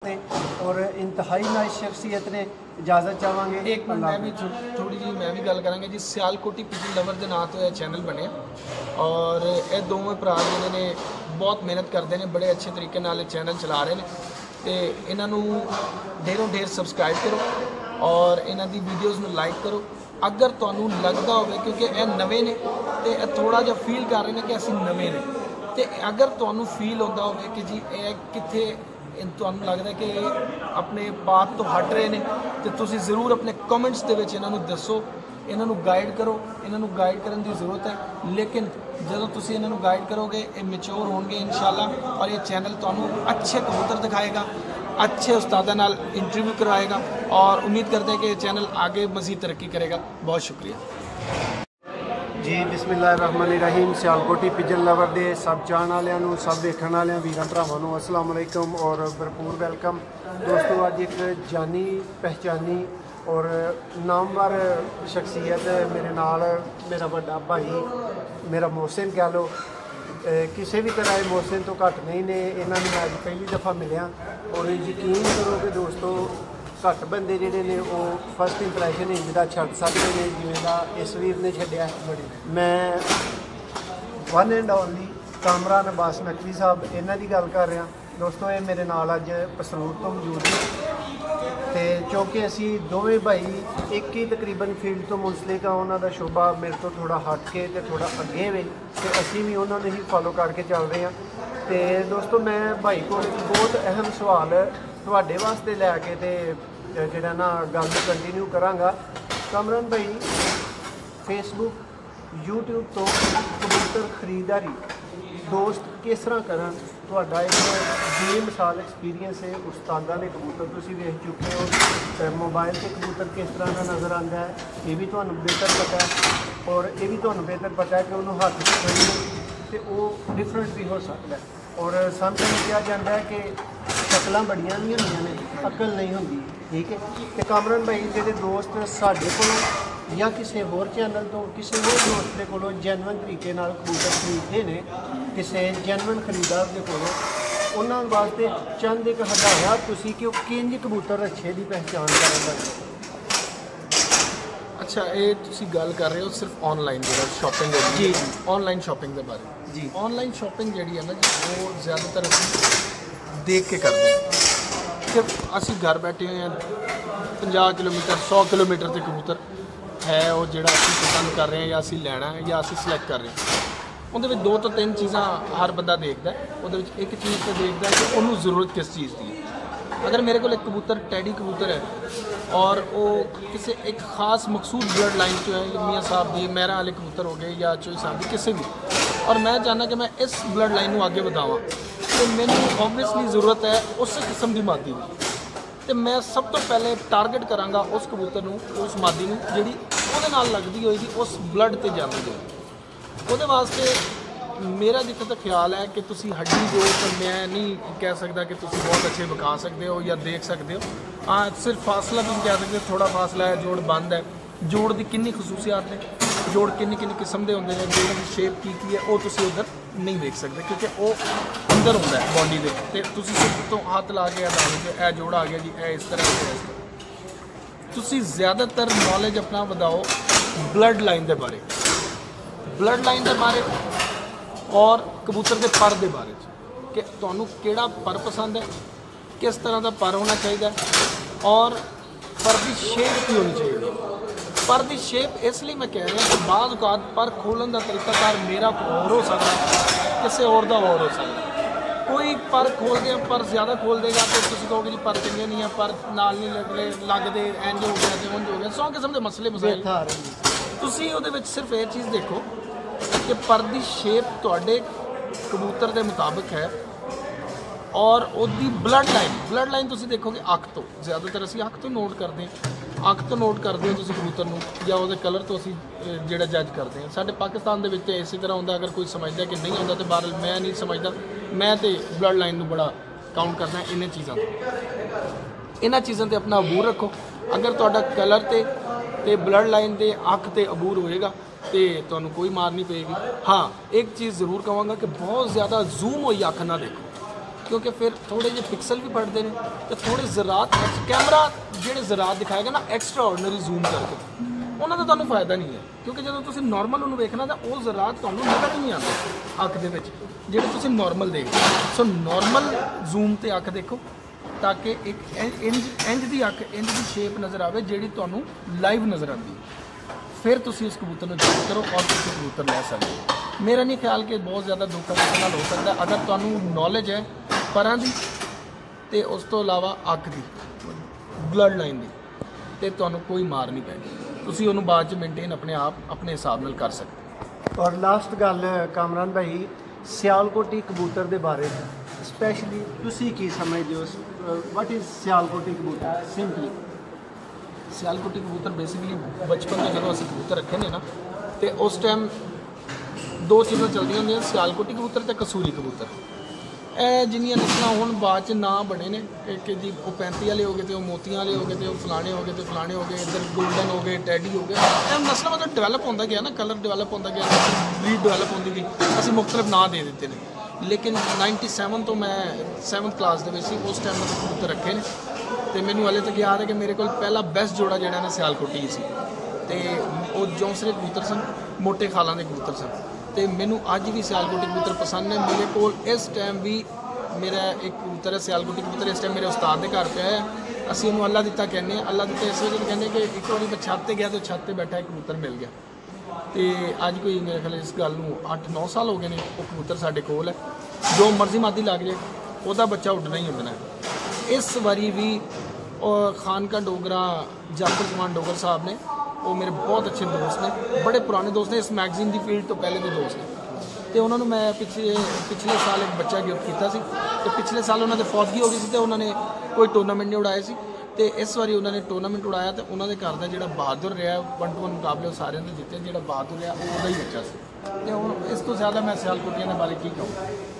और इंतहाई नाइस शख्सियत ने इजाज़त चाहांगे। एक मिनट मैं भी थोड़ी जी मैं भी गल करांगा जी। सियालकोटी पिजन लवर के नाम तो यह चैनल बने और ये दोवें भरा जिन्होंने बहुत मेहनत करते हैं, बड़े अच्छे तरीके नाल चैनल चला रहे हैं तो इन्हों ढेरों ढेर सबसक्राइब करो और इन्हों की वीडियोज़ में लाइक करो। अगर तुहानू लगता हो क्योंकि ये नवे ने तो थोड़ा जिहा फील कर रहे हैं कि असीं नवे ने, तो अगर तुहानू फील होता हो कि जी ये कित्थे तुहानू लगता है कि अपने पाथ तो हट रहे हैं तो तुसी ज़रूर अपने कमेंट्स दे विच इन्हां नू दसो, इन्हां नू गाइड करो। इन्हां नू गाइड करने की ज़रूरत है, लेकिन जदों तुसी इन्हां नू गाइड करोगे ये मैच्योर होंगे इंशाल्लाह और ये चैनल तुहानू अच्छे कबूतर दिखाएगा, अच्छे उस्तादा नाल इंटरव्यू करवाएगा और उम्मीद करते हैं कि ये चैनल आगे मज़ीद तरक्की करेगा। बहुत शुक्रिया जी। बिस्मिल्लाहिर्रहमानिर्रहीम। सियालकोटी पिजन लवर दे सब चाहण वालियां नू, सब देखण वालियां वीरां भरावां नू अस्सलाम वालेकुम और भरपूर वेलकम। दोस्तों अज एक जानी पहचानी और नामवर शख्सियत मेरे नाल, मेरा बड़ा भाई, मेरा मोहसिन कह लो, किसी भी तरह मोहसिन तो घट नहीं ने। इन्हां नू अज पहली दफ़ा मिलिया और यकीन करो कि दोस्तों घट बंदे जिहड़े ने वो फस्ट इंप्रैशन इंज दा छड्ड सकदे ने जिवें दा इस वीर ने छड्डिया। मैं one and only Kamran Abbas Naqvi साहब इन्हां दी गल कर रहा। दोस्तों ये मेरे नाल अज पसरूर तो मौजूद ने ते क्योंकि असी दोवें भाई एक ही तकरीबन फील्ड तो मुंसलिक हाँ। उन्हां दा शोभा मेरे तो थोड़ा हट के ते थोड़ा अगे वे ते असी भी उन्हां नूं ही फॉलो करके चल रहे हैं। तो दोस्तों मैं भाई को बहुत अहम सवाल तुहाडे वास्ते लैके ते जिहड़ा ना गल कंटिन्यू करांगा। कामरान भाई फेसबुक यूट्यूब तो कबूतर खरीदारी दोस्त किस तरह करन, तुहाडा एक बेमिसाल एक्सपीरियंस है। उस्तादा ने कबूतर तुसीं वेख चुके हो, मोबाइल से कबूतर किस तरह का नज़र आता है ये भी तुहानूं बेहतर पता है और ये भी तुहानूं बेहतर पता है कि उन्होंने हथ च फड़ना तो वो डिफरेंट भी हो सकता है। और समझ किया जाता है कि शक्लां बड़ियां भी होंदियां ने, अकल नहीं होंदी। ठीक है। तो कामरान भाई जिहड़े दोस्त साडे कोलों या किसी होर चैनल तो किसी होर दोस्त के कोलों जैनवन तरीके नाल कबूतर खरीदते हैं, किसी जैनवन खरीदार के कोलों, उन्हां वास्ते चंद एक हदायत तुसीं कि वो किंज कबूतर अच्छे की पहचान करें। अच्छा ये तुसी गल कर रहे हो सिर्फ ऑनलाइन जो शॉपिंग है जी, ऑनलाइन शॉपिंग के बारे जी। ऑनलाइन शॉपिंग जी है ना जी वो ज़्यादातर असीं देख के करते हैं। सिर्फ असी घर बैठे हुए हैं 50 किलोमीटर 100 किलोमीटर से कबूतर है वो जोड़ा असी पसंद कर रहे हैं या असी लैना है या असी सिलेक्ट कर रहे हैं। उहदे विच 2 तो 3 चीज़ां हर बंदा देखता है। उहदे विच एक चीज़ तो देखता है कि उन्होंने ज़रूरत किस चीज़ की है। अगर मेरे को एक कबूतर टैडी कबूतर है और वो किसी एक खास मखसूद ब्लड लाइन जो है मियाँ साहब की मेरा वाले कबूतर हो गए या चोई साहब की किसी भी, और मैं चाहना कि मैं इस ब्लड लाइन को आगे बढ़ावां तो मैंने ऑबवियसली ज़रूरत है उस किस्म की मादी की। तो मैं सब तो पहले टारगेट करांगा उस कबूतर नूं, उस मादी नूं जिहड़ी उहदे नाल लगदी होएगी, उस ब्लड ते जांदी होए। उहदे वास्ते मेरा जिथे तक ख्याल है कि तुसी हड्डी जोड़ तो मैं नहीं कह सकता कि तुसी बहुत अच्छे विखा सकते हो या देख सकते हो। हाँ सिर्फ फासला तुम कह सकते हो, थोड़ा फासला है, जोड़ बंद है, जोड़ की किन्नी खसूसियात ने, जोड़ किन्नी किस्म के होंगे हैं, जोड़ की शेप की है वो तुसी उधर नहीं देख सकते क्योंकि वो अंदर होंदा है बॉडी के। तो तुसी सिर्फ तो हाथ ला के दाओगे ए जोड़ आ गया जी, ए इस तरह से इस तरह। तुसी ज़्यादातर नॉलेज अपना वधाओ ब्लड लाइन के बारे, ब्लड लाइन के बारे और कबूतर के पर के बारे कि तुहानू किहड़ा पर पसंद है, किस तरह का पर होना चाहिए और पर की शेप की होनी चाहिए। पर की शेप इसलिए मैं कह रहा कि बाज़ औक़ात पर खोलन का तरीकाकार मेरा और हो सकता है, किसी और का और हो सकता है। कोई पर खोल दे, पर ज़्यादा खोल देगा तो तुम कहोगे जी पर चंगे नहीं है, पर नाल नहीं लगते इंज हो गया तो उंज हो गया, 100 किस्म के मसले मसाइल। तुसीं उहदे विच सिर्फ ये चीज़ देखो कि पर की शेप तुहाडे कबूतर के मुताबिक है और उसकी ब्लड लाइन तुसीं देखोगे अख तो, ज़्यादातर असीं अख तो नोट करते हैं, अख तो नोट करते हो तुसीं कबूतर नूं या उसके कलर तो असीं जिहड़ा जज करते हैं। साडे पाकिस्तान दे विच ते इसी तरह होंदा, अगर कोई समझदा कि नहीं होंदा तो बहरहाल मैं नहीं समझदा, मैं तो ब्लड लाइन नूं बड़ा काउंट करदा इन्हां चीज़ां तो। इन्हां चीज़ां ते अपना अबूर रखो। अगर तुहाडा कलर ते ब्लड लाइन ते अख ते अबूर होएगा तो तुहानूं कोई मार नहीं पेगी। हाँ एक चीज़ ज़रूर कहांगा कि बहुत ज़्यादा जूम होई अख ना देखो, क्योंकि फिर थोड़े जे पिक्सल भी फटते हैं तो थोड़े ज़रात कैमरा ਜਿਹੜੇ ज़रात दिखाएगा ना एक्स्ट्रा ऑर्डनरी जूम करके ਉਹਨਾਂ ਦਾ ਤੁਹਾਨੂੰ ਫਾਇਦਾ ਨਹੀਂ ਹੈ ਕਿਉਂਕਿ ਜਦੋਂ ਤੁਸੀਂ ਨਾਰਮਲ ਉਹਨੂੰ ਵੇਖਣਾ ਤਾਂ ਉਹ ज़रात ਤੁਹਾਨੂੰ ਨਜ਼ਰ ਹੀ ਨਹੀਂ ਆਉਂਦੇ ਅੱਖ ਦੇ ਵਿੱਚ ਜਿਹੜੇ ਤੁਸੀਂ ਨਾਰਮਲ ਦੇਖਦੇ ਸੋ ਨਾਰਮਲ ਜ਼ੂਮ ਤੇ ਅੱਖ ਦੇਖੋ ਤਾਂ ਕਿ ਇੱਕ ਇੰਜ ਦੀ ਅੱਖ ਇੰਜ ਦੀ ਸ਼ੇਪ ਨਜ਼ਰ ਆਵੇ ਜਿਹੜੀ ਤੁਹਾਨੂੰ ਲਾਈਵ ਨਜ਼ਰ ਆਉਂਦੀ ਹੈ ਫਿਰ ਤੁਸੀਂ ਉਸ ਕਬੂਤਰ ਨੂੰ ਜੂਮ ਕਰੋ ਔਰ ਤੁਸੀਂ ਕਬੂਤਰ ਲੈ ਸਕਦੇ ਹੋ ਮੇਰਾ ਨਹੀਂ ਖਿਆਲ ਕਿ ਬਹੁਤ ਜ਼ਿਆਦਾ ਧੋਖਾ ਕਿਸੇ ਨਾਲ ਹੋ ਸਕਦਾ ਅਗਰ ਤੁਹਾਨੂੰ ਨੌਲੇਜ ਹੈ ਪਰਾਂ ਦੀ ਤੇ ਉਸ ਤੋਂ ਇਲਾਵਾ ਅੱਖ ਦੀ ਬਲੱਡ ਲਾਈਨ ਦੀ ਤੇ ਤੁਹਾਨੂੰ ਕੋਈ ਮਾਰ ਨਹੀਂ ਪੈਣੀ ਤੁਸੀਂ ਉਹਨੂੰ ਬਾਅਦ ਚ ਮੇਨਟੇਨ ਆਪਣੇ ਆਪ ਆਪਣੇ ਹਿਸਾਬ ਨਾਲ ਕਰ ਸਕਦੇ ਔਰ ਲਾਸਟ ਗੱਲ ਕਾਮਰਾਨ ਭਾਈ ਸਿਆਲਕੋਟੀ ਕਬੂਤਰ ਦੇ ਬਾਰੇ ਸਪੈਸ਼ਲੀ ਤੁਸੀਂ ਕੀ ਸਮਝਦੇ ਹੋ ਵਾਟ ਇਜ਼ ਸਿਆਲਕੋਟੀ ਕਬੂਤਰ ਸਿੰਪਲੀ ਸਿਆਲਕੋਟੀ ਕਬੂਤਰ ਬੇਸਿਕਲੀ ਬਚਪਨ ਤੋਂ ਜਦੋਂ ਅਸੀਂ ਕਬੂਤਰ ਰੱਖੇ ਨੇ ਨਾ ਤੇ ਉਸ ਟਾਈਮ ਦੋ ਚੀਜ਼ਾਂ ਚੱਲਦੀਆਂ ਹੁੰਦੀਆਂ ਸਿਆਲਕੋਟੀ ਕਬੂਤਰ ਤੇ ਕਸੂਰੀ ਕਬੂਤਰ ਇਹ ਜਿੰਨੀਆਂ ਨਸਲਾਂ ਹੁਣ ਬਾਅਦ ਚ ਨਾਂ ਬਣੇ ਨੇ ਕਿ ਜੀ ਉਹ 35 ਵਾਲੇ ਹੋ ਗਏ ਤੇ ਉਹ ਮੋਤੀਆਂ ਵਾਲੇ ਹੋ ਗਏ ਤੇ ਉਹ ਫਲਾਣੇ ਹੋ ਗਏ ਤੇ ਫਲਾਣੇ ਹੋ ਗਏ ਇੱਧਰ ਗੋਲਡਨ ਹੋ ਗਏ ਟੈਡੀ ਹੋ ਗਏ ਇਹ ਨਸਲਾਂ ਮਤਲਬ ਡਿਵੈਲਪ ਹੁੰਦਾ ਗਿਆ ਨਾ ਕਲਰ ਡਿਵੈਲਪ ਹੁੰਦਾ ਗਿਆ ਬਰੀਡ ਡਿਵੈਲਪ ਹੁੰਦੀ ਗਈ ਅਸੀਂ ਮੁਖਤਲਿਫ ਨਾਂ ਦੇ ਦਿੱਤੇ ਨੇ ਲੇਕਿਨ 97 ਤੋਂ ਮੈਂ 7th ਕਲਾਸ ਦੇ ਵਿੱਚ ਸੀ ਉਸ ਟਾਈਮ ਮੈਂ ਕਬੂਤਰ ਰੱਖੇ ਨੇ ਤੇ ਮੈਨੂੰ ਹਾਲੇ ਤੱਕ ਯਾਦ ਹੈ ਕਿ ਮੇਰੇ ਕੋਲ ਪਹਿਲਾ ਬੈਸਟ ਜੋੜਾ ਜਿਹੜਾ ਨਾ ਸਿਆਲਕੋਟੀ ਸੀ ਤੇ ਉਹ ਜੌਂਸਰੇ ਕਬੂਤਰ ਸਨ ਮੋਟੇ ਖਾਲਾਂ ਦੇ ਕਬੂਤਰ ਸਨ ਤੇ ਮੈਨੂੰ ਅੱਜ ਵੀ ਸਿਆਲਕੋਟੀ ਕਬੂਤਰ ਪਸੰਦ ਨੇ ਮੇਰੇ ਕੋਲ ਇਸ ਟਾਈਮ ਵੀ ਮੇਰਾ ਇੱਕ ਕਬੂਤਰ ਹੈ ਸਿਆਲਕੋਟੀ ਕਬੂਤਰ ਇਸ ਟਾਈਮ ਮੇਰੇ ਉਸਤਾਦ ਦੇ ਘਰ ਪਿਆ ਹੈ ਅਸੀਂ ਉਹਨੂੰ ਅੱਲਾ ਦਿੱਤਾ ਕਹਿੰਦੇ ਹਾਂ ਅੱਲਾ ਦਿੱਤਾ ਇਸ ਵਜ੍ਹਾ ਤੋਂ ਕਹਿੰਦੇ ਕਿ ਇੱਕ ਵਾਰੀ ਮੈਂ ਛੱਤ ਤੇ ਗਿਆ ਤੇ ਛੱਤ ਤੇ ਬੈਠਾ ਇੱਕ ਕਬੂਤਰ ਮਿਲ ਗਿਆ ਤੇ ਅੱਜ ਕੋਈ ਮੇਰੇ ਖਿਆਲ ਇਸ ਗੱਲ ਨੂੰ 8-9 ਸਾਲ ਹੋ ਗਏ ਨੇ ਉਹ ਕਬੂਤਰ ਸਾਡੇ ਕੋਲ ਹੈ ਜੋ ਮਰਜ਼ੀ ਮਾਦੀ ਲੱਗ ਜਾਏ ਉਹਦਾ ਬੱਚਾ ਉੱਡਣਾ ਹੀ ਉੱਡਣਾ ਇਸ ਵਾਰੀ ਵੀ ਖਾਨਕਾ ਡੋਗਰਾ ਜਾਫਰ ਜਮਾਨ ਡੋਗਰ ਸਾਹਿਬ ਨੇ ਉਹ ਮੇਰੇ ਬਹੁਤ ਅੱਛੇ ਦੋਸਤ ਨੇ ਬੜੇ ਪੁਰਾਣੇ ਦੋਸਤ ਨੇ ਇਸ ਮੈਗਜ਼ੀਨ ਦੀ ਫੀਲਡ ਤੋਂ ਪਹਿਲੇ ਦੇ ਦੋਸਤ ਨੇ ਤੇ ਉਹਨਾਂ ਨੂੰ ਮੈਂ ਪਿਛਲੇ ਸਾਲ ਇੱਕ ਬੱਚਾ ਗਿਫਟ ਕੀਤਾ ਸੀ ਤੇ ਪਿਛਲੇ ਸਾਲ ਉਹਨਾਂ ਦੇ ਫੌਤਗੀ ਹੋ ਗਈ ਸੀ ਤੇ ਉਹਨਾਂ ਨੇ ਕੋਈ ਟੂਰਨਾਮੈਂਟ ਨਹੀਂ ਉਡਾਏ ਸੀ ਤੇ ਇਸ ਵਾਰੀ ਉਹਨਾਂ ਨੇ ਟੂਰਨਾਮੈਂਟ ਉਡਾਇਆ ਤੇ ਉਹਨਾਂ ਦੇ ਘਰ ਦਾ ਜਿਹੜਾ ਬਹਾਦਰ ਰਿਹਾ 1-to-1 ਮੁਕਾਬਲੇ ਉਹ ਸਾਰਿਆਂ ਨੇ ਜਿੱਤੇ ਜਿਹੜਾ ਬਹਾਦਰ ਰਿਹਾ ਉਹਦਾ ਹੀ ਬੱਚਾ ਸੀ ਤੇ ਹੁਣ ਇਸ ਤੋਂ ਜ਼ਿਆਦਾ ਮੈਂ ਸਿਆਲਕੋਟੀਆਂ ਦੇ ਬਾਰੇ ਕੀ ਕਹਾਂ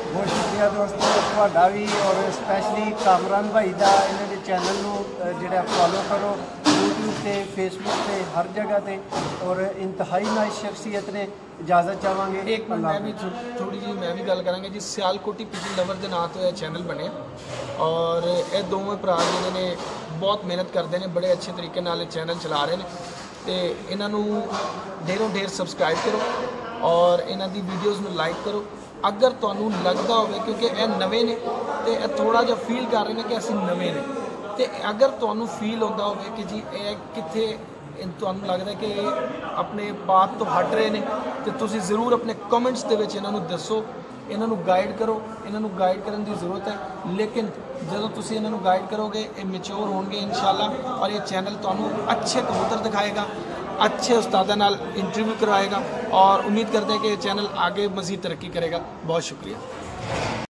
ਬਹੁਤ ਸ਼ੁਕਰੀਆ ਦੋਸਤੋ ਤੁਹਾਡਾ ਵੀ ਔਰ ਸਪੈਸ਼ਲੀ ਕਾਮਰਾਨ ਭਾਈ ਦਾ ਇਹਨਾਂ ਦੇ ਚੈਨਲ ਨੂੰ ਜਿਹੜਾ ਫੋਲੋ ਕਰੋ YouTube ਤੇ Facebook ਤੇ ਹਰ ਜਗ੍ਹਾ ਤੇ ਔਰ ਇੰਤਹਾਈ ਨਾਇਸ ਸ਼ਖਸੀਅਤ ਨੇ ਇਜਾਜ਼ਤ ਚਾਹਾਂਗੇ ਇੱਕ ਮਿੰਟ ਮੈਂ ਵੀ ਥੋੜੀ ਜਿਹੀ ਮੈਂ ਵੀ ਗੱਲ ਕਰਾਂਗਾ ਜੀ ਸਿਆਲਕੋਟੀ ਪਿਜਨ ਲਵਰ ਦੇ ਨਾਂ ਤੋਂ ਇਹ ਚੈਨਲ ਬਣਿਆ ਔਰ ਇਹ ਦੋਵੇਂ ਭਰਾ ਜਿਹਨਾਂ ਨੇ ਬਹੁਤ ਮਿਹਨਤ ਕਰਦੇ ਨੇ ਬੜੇ ਅੱਛੇ ਤਰੀਕੇ ਨਾਲ ਇਹ ਚੈਨਲ ਚਲਾ ਰਹੇ ਨੇ ਤੇ ਇਹਨਾਂ ਨੂੰ ਢੇਰੋਂ ਢੇਰ ਸਬਸਕ੍ਰਾਈਬ ਕਰੋ ਔਰ ਇਹਨਾਂ ਦੀ ਵੀਡੀਓਜ਼ ਨੂੰ ਲਾਈਕ ਕਰੋ ਅਗਰ ਤੁਹਾਨੂੰ ਲੱਗਦਾ ਹੋਵੇ ਕਿਉਂਕਿ ਇਹ ਨਵੇਂ ਨੇ ਤੇ ਇਹ ਥੋੜਾ ਜਿਹਾ ਫੀਲ ਕਰ ਰਹੇ ਨੇ ਕਿ ਅਸੀਂ ਨਵੇਂ ਨੇ ਤੇ ਅਗਰ ਤੁਹਾਨੂੰ ਫੀਲ ਹੁੰਦਾ ਹੋਵੇ ਕਿ ਜੀ ਇਹ ਕਿੱਥੇ ਤੁਹਾਨੂੰ ਲੱਗਦਾ ਕਿ ਆਪਣੇ ਬਾਤ ਤੋਂ ਹਟ ਰਹੇ ਨੇ ਤੇ ਤੁਸੀਂ ਜ਼ਰੂਰ ਆਪਣੇ ਕਮੈਂਟਸ ਦੇ ਵਿੱਚ ਇਹਨਾਂ ਨੂੰ ਦੱਸੋ ਇਹਨਾਂ ਨੂੰ ਗਾਈਡ ਕਰੋ ਇਹਨਾਂ ਨੂੰ ਗਾਈਡ ਕਰਨ ਦੀ ਜ਼ਰੂਰਤ ਹੈ ਲੇਕਿਨ ਜਦੋਂ ਤੁਸੀਂ ਇਹਨਾਂ ਨੂੰ ਗਾਈਡ ਕਰੋਗੇ ਇਹ ਮੈਚੁਰ ਹੋਣਗੇ ਇਨਸ਼ਾਅੱਲਾ ਔਰ ਇਹ ਚੈਨਲ ਤੁਹਾਨੂੰ ਅੱਛੇ ਕਬੂਤਰ ਦਿਖਾਏਗਾ अच्छे उस्तादा नाल इंटरव्यू करवाएगा और उम्मीद करते हैं कि ये चैनल आगे मज़ीद तरक्की करेगा बहुत शुक्रिया।